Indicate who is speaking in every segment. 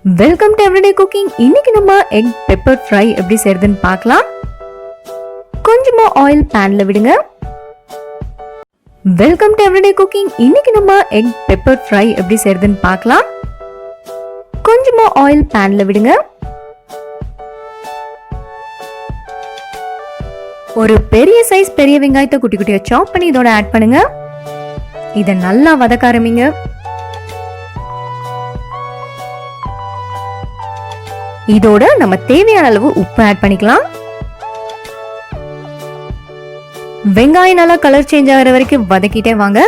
Speaker 1: Welcome to everyday cooking. இன்னைக்கு நம்ம egg pepper fry எப்படி செய்யறதுன்னு பார்க்கலாம். கொஞ்சமா ஆயில் பேன்ல விடுங்க. Welcome to everyday cooking. இன்னைக்கு நம்ம எக் பெப்பர் ஃப்ரை எப்படி செய்யறதுன்னு பார்க்கலாம். கொஞ்சமா ஆயில் பேன்ல விடுங்க. ஒரு பெரிய சைஸ் பெரிய வெங்காயத்தை குட்டி குட்டியா சாப் பண்ணி இதோட ஆட் பண்ணுங்க. இதை நல்லா வதக்க ஆரம்பிங்க. இதோட நம்ம தேவையான அளவு உப்பு ஆட் பண்ணிக்கலாம். வெங்காயம் நல்லா கலர் சேஞ்ச் ஆகிற வரைக்கும் வதக்கிட்டே வாங்க.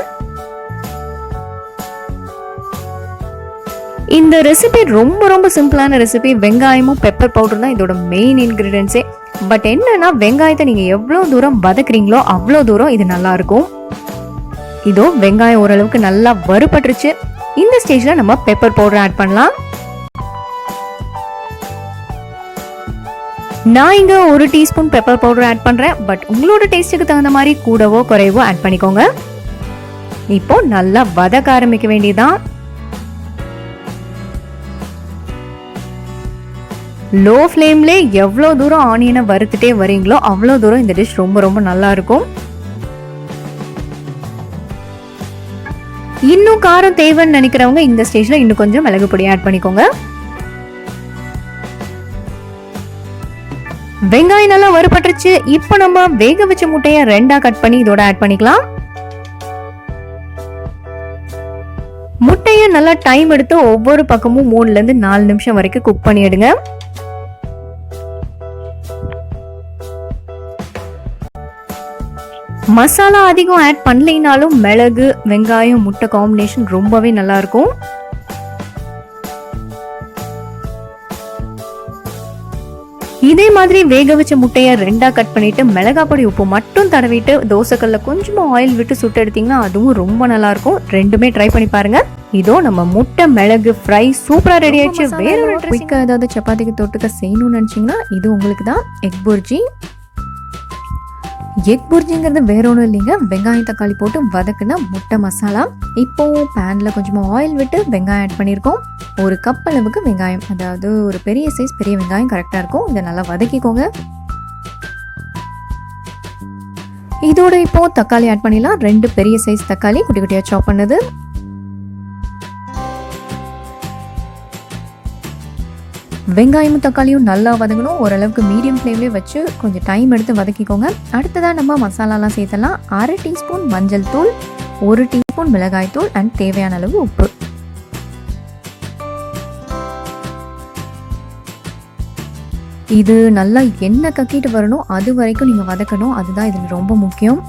Speaker 1: இந்த ரெசிபி ரொம்ப சிம்பிளான ரெசிபி. வெங்காயமும் பெப்பர் பவுடர் தான் இதோட மெயின் இன்கிரீடியன்ஸே. பட் என்னன்னா வெங்காயத்தை நீங்க எவ்வளவு தூரம் வதக்குறீங்களோ அவ்வளோ தூரம் இது நல்லா இருக்கும். இதோ வெங்காயம் ஓரளவுக்கு நல்லா வறுபட்டுருச்சு. இந்த ஸ்டேஜ்ல நம்ம பெப்பர் பவுடர் ஆட் பண்ணலாம். நான் இங்க 1 டீஸ்பூன் பெப்பர் பவுடர் ஆட் பண்றேன். பட் உங்களோட டேஸ்ட்டுக்கு தகுந்த மாதிரி கூடவோ குறைவோ ஆட் பண்ணிக்கோங்க. இப்போ நல்லா வதக்க ஆரம்பிக்க வேண்டியதான். லோ ஃப்ளேம்ல எவ்வளவு தூரம் ஆனியனை வறுத்துட்டே வரீங்களோ அவ்வளவு தூரம் இந்த டிஷ் ரொம்ப நல்லா இருக்கும். இன்னும் காரம் தேவைன்னு நினைக்கிறவங்க இந்த ஸ்டேஜ்ல இன்னும் கொஞ்சம் மிளகு பொடி ஆட் பண்ணிக்கோங்க. வெங்காயம் நல்லா வறுபட்டுருச்சு. இப்போ நம்ம வேக வச்ச முட்டையை 2ஆ கட் பண்ணி இதோட ஆட் பண்ணிக்கலாம். முட்டையை நல்லா டைம் எடுத்து ஒவ்வொரு பக்கமும் 3ல இருந்து 4 நிமிஷம் வரைக்கும் குக் பண்ணி எடுங்க. மசாலா அதிகம் ஆட் பண்ணலைனாலும் மிளகு வெங்காயம் முட்டை காம்பினேஷன் ரொம்பவே நல்லா இருக்கும். இதே மாதிரி வேக வச்ச முட்டையை 2ஆ கட் பண்ணிட்டு மிளகாய் பொடி உப்பு மட்டும் தடவிட்டு தோசைக்கல்ல கொஞ்சமா ஆயில் விட்டு சுட்டு எடுத்தீங்கன்னா அதுவும் ரொம்ப நல்லா இருக்கும். ரெண்டுமே ட்ரை பண்ணி பாருங்க. இதோ நம்ம முட்டை மிளகு ஃப்ரை சூப்பரா ரெடி ஆயிடுச்சு. வேற ஒரு குயிக்கா ஏதாவது சப்பாத்திக்கு தொட்டுக்க செய்யணும்னு நினைச்சீங்கன்னா இது உங்களுக்கு தான் எக் புர்ஜி. எக் புர்ஜிங்கிறது வேற ஒன்றும் இல்லைங்க, வெங்காயம் தக்காளி போட்டு வதக்குன முட்டை மசாலா. இப்போ பேன்ல கொஞ்சமா ஆயில் விட்டு வெங்காயம் ஆட் பண்ணியிருக்கோம். 1 கப் அளவுக்கு வெங்காயம், அதாவது ஒரு பெரிய சைஸ் பெரிய வெங்காயம் கரெக்டா இருக்கும். இதை நல்லா வதக்கிக்கோங்க. இதோட இப்போ தக்காளி ஆட் பண்ணிடலாம். 2 பெரிய சைஸ் தக்காளி குட்டி குட்டியா சாப் பண்ணது. வெங்காயமும் தக்காளியும் நல்லா வதங்கணும். ஓரளவுக்கு மீடியம் ஃப்ளேம்லேயே வச்சு கொஞ்சம் டைம் எடுத்து வதக்கிக்கோங்க. அடுத்ததான் நம்ம மசாலாலாம் சேர்த்தலாம். 1/2 டீஸ்பூன் மஞ்சள் தூள், 1 டீஸ்பூன் மிளகாய் தூள் அண்ட் தேவையான அளவு உப்பு. இது நல்லா எண்ணெய் கக்கிட்டு வரணும், அது வரைக்கும் நீங்க வதக்கணும். அதுதான் இதுல ரொம்ப முக்கியம்.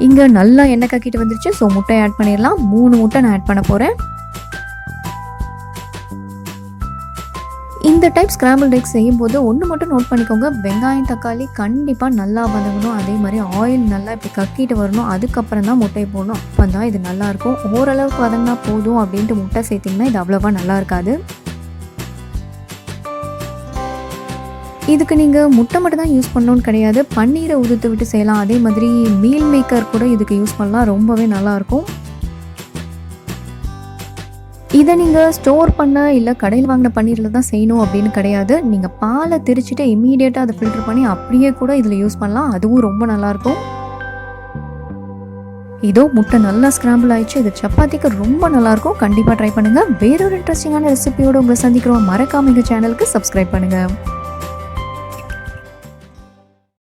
Speaker 1: இங்க நல்லா எண்ணெய் கக்கிட்டு வந்துருச்சு. ஸோ முட்டை ஆட் பண்ணிடலாம். 3 முட்டை நான் ஆட் பண்ண போறேன். இந்த டைப் ஸ்கிராம்பிள் எக்ஸ் செய்யும் போது ஒன்று மட்டும் நோட் பண்ணிக்கோங்க, வெங்காயம் தக்காளி கண்டிப்பாக நல்லா வதங்கணும். அதே மாதிரி ஆயில் நல்லா இப்படி கக்கிட்டு வரணும். அதுக்கப்புறம் தான் முட்டையை போடணும். அப்போ தான் இது நல்லாயிருக்கும். ஓரளவுக்கு வதங்கினா போதும் அப்படின்ட்டு முட்டை சேர்த்திங்கன்னா இது அவ்வளோவா நல்லா இருக்காது. இதுக்கு நீங்கள் முட்டை மட்டும் தான் யூஸ் பண்ணணும்னு கிடையாது, பன்னீரை உதுத்து விட்டு செய்யலாம். அதே மாதிரி மீல் மேக்கர் கூட இதுக்கு யூஸ் பண்ணலாம், ரொம்பவே நல்லாயிருக்கும். இதை நீங்கள் ஸ்டோர் பண்ண இல்லை கடையில் வாங்கின பன்னீரில் தான் செய்யணும் அப்படின்னு கிடையாது. நீங்கள் பாலை திரிச்சிட்டு இம்மீடியட்டாக அதை ஃபில்டர் பண்ணி அப்படியே கூட இதில் யூஸ் பண்ணலாம். அதுவும் ரொம்ப நல்லாயிருக்கும். இதோ முட்டை நல்லா ஸ்கிராம்பிள் ஆயிடுச்சு. இது சப்பாத்திக்கு ரொம்ப நல்லாயிருக்கும். கண்டிப்பாக ட்ரை பண்ணுங்கள். வேறொரு இன்ட்ரெஸ்டிங்கான ரெசிபியோடு உங்களை சந்திக்கிறோம். மறக்காம எங்கள் சேனலுக்கு சப்ஸ்கிரைப் பண்ணுங்கள்.